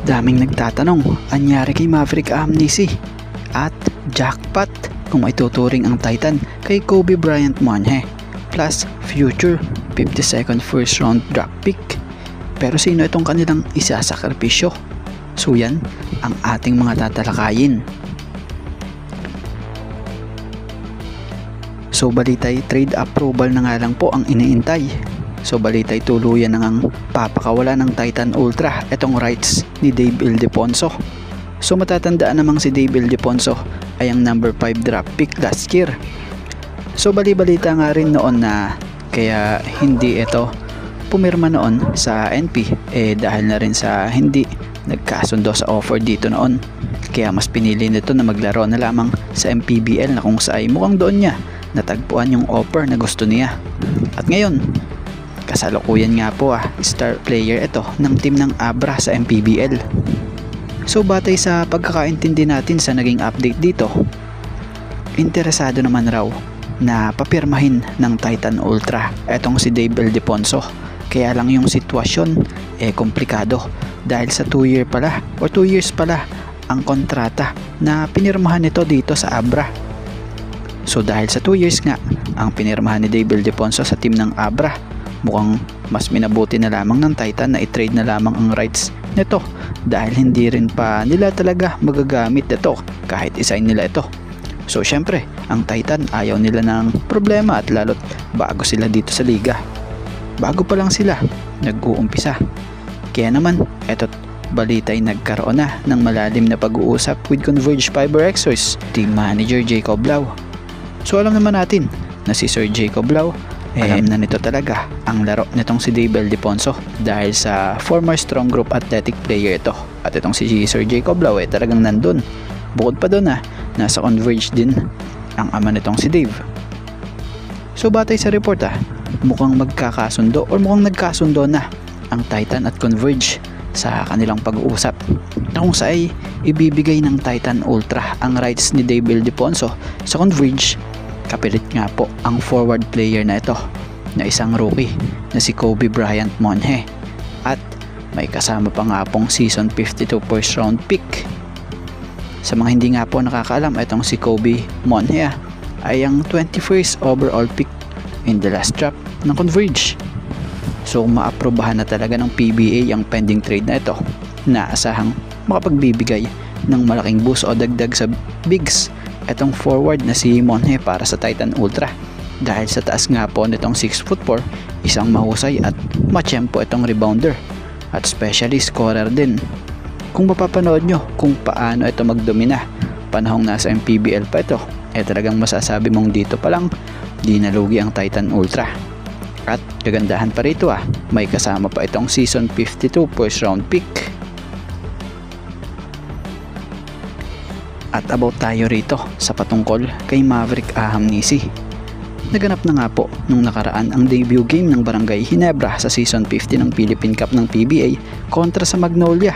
Daming nagtatanong, anyari kay Maverick Amnesia? At jackpot kung maituturing ang Titan kay Kobe Bryant Monhe plus future 52nd first round draft pick. Pero sino itong kanilang isasakripisyo? So yan ang ating mga tatalakayin. So balitay trade approval na nga lang po ang iniintay. So balitay tuluyan na ngang papakawala ng Titan Ultra itong rights ni Dave Ildefonso. So matatandaan namang si Dave Ildefonso ay ang number 5 draft pick last year. So bali-balita nga rin noon na kaya hindi ito pumirma noon sa NP dahil na rin sa hindi nagkasundo sa offer dito noon. Kaya mas pinili nito na maglaro na lamang sa MPBL na kung saan mukhang doon niya natagpuan yung offer na gusto niya. At ngayon kasalukuyan nga po star player ito ng team ng Abra sa MPBL. So batay sa pagkakaintindi natin sa naging update dito, interesado naman raw na papirmahin ng Titan Ultra etong si Dave Ildefonso. Kaya lang yung sitwasyon komplikado dahil sa 2 years pala ang kontrata na pinirmahan nito dito sa Abra. So dahil sa 2 years nga ang pinirmahan ni Dave Ildefonso sa team ng Abra, mukhang mas minabuti na lamang ng Titan na i-trade na lamang ang rights nito dahil hindi rin pa nila talaga magagamit ito kahit isign nila ito. So syempre ang Titan ayaw nila ng problema at lalo't bago sila dito sa liga. Bago pa lang sila nag-uumpisa. Kaya naman eto't balita'y nagkaroon na ng malalim na pag-uusap with Converge Fiber Xers team manager Jacob Lau. So alam naman natin na si Sir Jacob Lau alam na nito talaga ang laro nitong si Dave Ildefonso dahil sa former strong group athletic player ito. At itong si Sir Jacob Lau talagang nandun. Bukod pa doon nasa Converge din ang ama nitong si Dave. So batay sa report mukhang magkakasundo or mukhang nagkasundo na ang Titan at Converge sa kanilang pag-uusap na kung saan ibibigay ng Titan Ultra ang rights ni Dave Ildefonso sa Converge. Kapilit nga po ang forward player na ito na isang rookie na si Kobe Bryant Monhe at may kasama pa nga pong season 52 first round pick. Sa mga hindi nga po nakakaalam, itong si Kobe Monhe ay ang 21st overall pick in the last draft ng Converge. So maaprobahan na talaga ng PBA ang pending trade na ito na asahang makapagbibigay ng malaking boost o dagdag sa bigs etong forward na si Monhe para sa Titan Ultra dahil sa taas nga po nitong 6'4", isang mahusay at matsyempo itong rebounder at especially scorer din. Kung mapapanood nyo kung paano ito magdomina panahong nasa MPBL pa ito, talagang masasabi mong dito pa lang di nalugi ang Titan Ultra. At kagandahan pa rito may kasama pa itong season 52 first round pick. At about tayo rito sa patungkol kay Maverick Amnesia. Naganap na nga po nung nakaraan ang debut game ng Barangay Ginebra sa season 50 ng Philippine Cup ng PBA kontra sa Magnolia.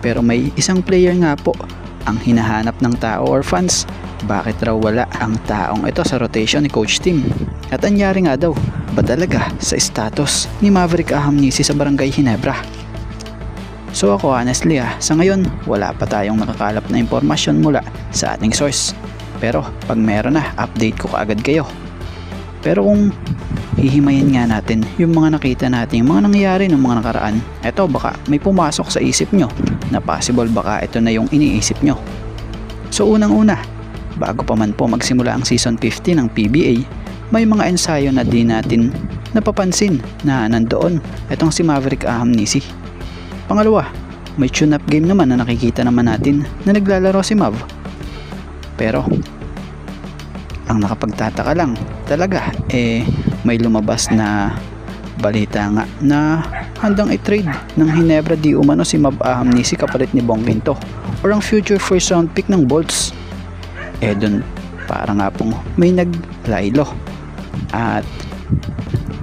Pero may isang player nga po ang hinahanap ng tao or fans. Bakit raw wala ang taong ito sa rotation ni Coach Tim? At anyari nga daw ba talaga sa status ni Maverick Amnesia sa Barangay Ginebra? So ako honestly sa ngayon wala pa tayong nakakalap na impormasyon mula sa ating source. Pero pag meron update ko kaagad kayo. Pero kung hihimayin nga natin yung mga nakita natin, yung mga nangyayari ng mga nakaraan, eto baka may pumasok sa isip nyo na possible baka ito na yung iniisip nyo. So unang-una, bago pa man po magsimula ang season 50 ng PBA, may mga ensayo na di natin napapansin na nandoon itong si Maverick Amnesia. Pangalawa, may tune-up game naman na nakikita naman natin na naglalaro si Mav. Pero ang nakapagtataka lang talaga may lumabas na balita nga na handang i-trade ng Ginebra di umano si Mav Amnesia kapalit ni Bong Quinto or ang future first round pick ng Bolts. Dun para nga pong may naglaylo at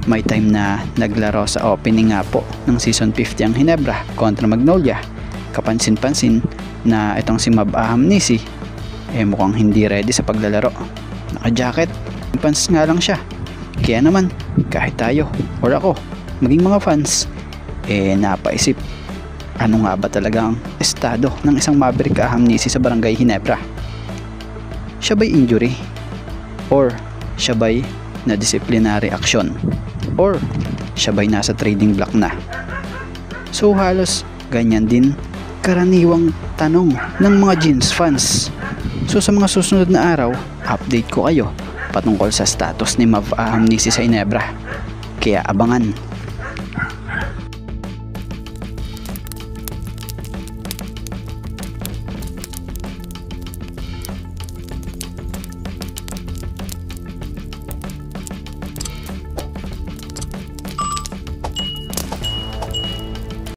may time na naglaro sa opening nga po ng season 50 ang Ginebra kontra Magnolia. Kapansin-pansin na itong si Mav Amnesia mukhang hindi ready sa paglalaro. Naka-jacket, pants nga lang siya. Kaya naman kahit tayo or ako maging mga fans napaisip Ano nga ba talaga ang estado ng isang Maverick Ahamnisi sa Barangay Ginebra? Siya ba'y injury? Or siya ba'y na disciplinary action? Or siya ba'y nasa trading block na? So halos ganyan din karaniwang tanong ng mga jeans fans. So sa mga susunod na araw, update ko kayo patungkol sa status ni Mav Ahamnisi sa Ginebra. Kaya abangan.